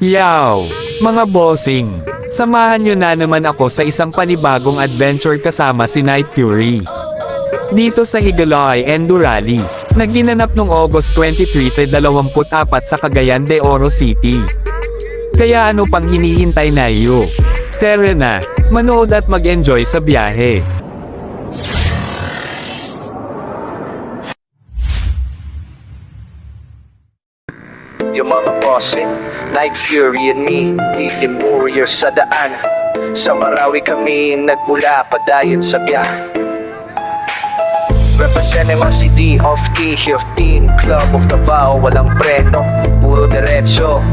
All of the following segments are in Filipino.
Yow! Mga bossing! Samahan nyo na naman ako sa isang panibagong adventure kasama si Night Fury. Dito sa Higalay Endo Rally, na ginanap noong August 23, 24 sa Cagayan de Oro City. Kaya ano pang hinihintay na iyo? Tara na, manood at mag-enjoy sa biyahe. Yung mga bossing, Night Fury and me, Team Warriors sa daan. Sa Marawi kami nagmula padayon sa biyahe. Representing ang city of T15, Club of Davao, walang preno, puro diretso.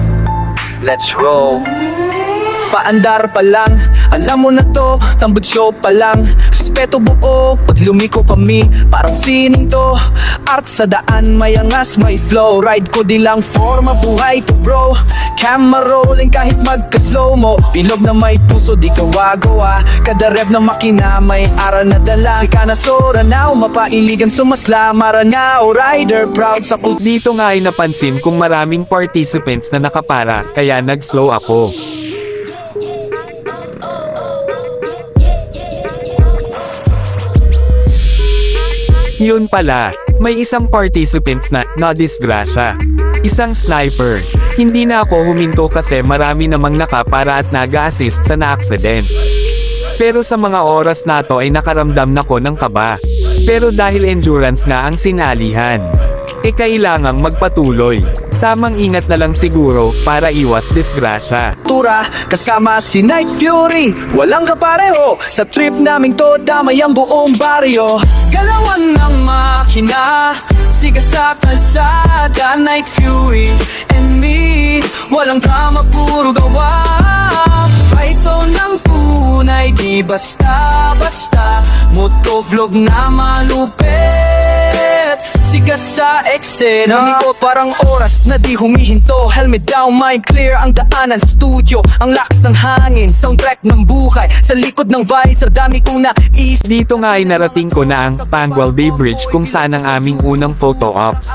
Let's roll. Paandar pa lang, alam mo na to, tambod show pa lang. Respeto buo, pag lumiko kami, parang sining to. Art sa daan, may angas, may flow. Ride ko di lang for mabuhay to bro. Camera rolling kahit magka-slow mo. Bilog na may puso, di kawa-gawa. Kada rev ng makina, may ara na dala. Sika na sora now, mapailigan sumasla. Maranao, rider, proud sa kultura. Dito nga ay napansin kung maraming participants na nakapara, kaya nag-slow ako. Yun pala, may isang participants na nadisgrasya. Isang sniper. Hindi na ako huminto kasi marami namang nakapara at nag-assist sa na-accident. Pero sa mga oras na to ay nakaramdam na ko ng kaba. Pero dahil endurance na ang sinalihan, kailangang magpatuloy. Tamang ingat na lang siguro para iwas disgrasya. Kasama si Night Fury, walang kapareho. Sa trip naming to, damay ang buong baryo. Galawan ng makina, siga sa kalsada. Night Fury and me, walang drama, puro gawa. Ito ng tunay, di basta-basta. Motovlog na malupit, siga sa eksena. Lumiko parang oras na di humihinto. Helmet down, mind clear, ang daanan studio. Ang lakas ng hangin, soundtrack ng buhay. Sa likod ng visor, dami kong nais. Dito nga ay narating ko na ang Pangual Bay Bridge kung saan ang aming unang photo ops.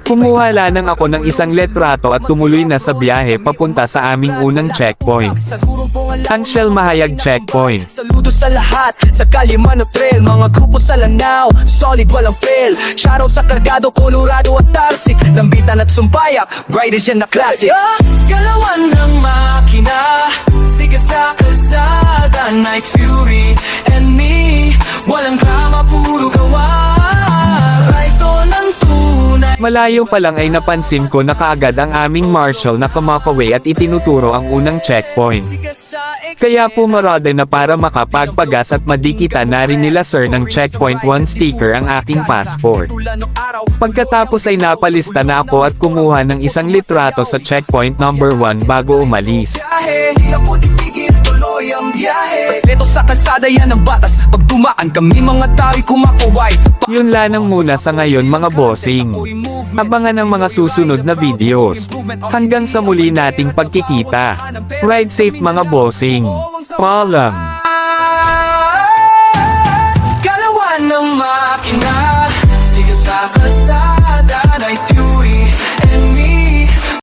Kumuha lang ako ng isang letrato at tumuloy na sa biyahe papunta sa aming unang checkpoint. Ang Shell Mahayag Checkpoint. Saludo sa lahat, sa Kalimano Trail. Mga grupo sa Lanao, solid walang fail. Shoutout sa Cargado, Colorado at Tarsik. Lambitan at Sumpayak, brightest yan na classic. Galawan ng makina, sige sa kalsada. Night Fury and me, walang drama, puro gawa. Ito ng tunay. Malayo pa lang ay napansin ko na kaagad ang aming marshal na kumakaway at itinuturo ang unang checkpoint. Kaya pumarada na para makapagpagas at madikita na rin nila sir ng checkpoint 1 sticker ang aking passport. Pagkatapos ay napalista na ako at kumuha ng isang litrato sa checkpoint number 1 bago umalis. Respeto sa kalsada, yan ang batas. Pag dumaan kami mga tao'y kumakaway. Yun lanang muna sa ngayon mga bossing. Abangan ang mga susunod na videos. Hanggang sa muli nating pagkikita. Ride safe mga bossing. Paalam. Galawan ng makina, sige sa kalsada.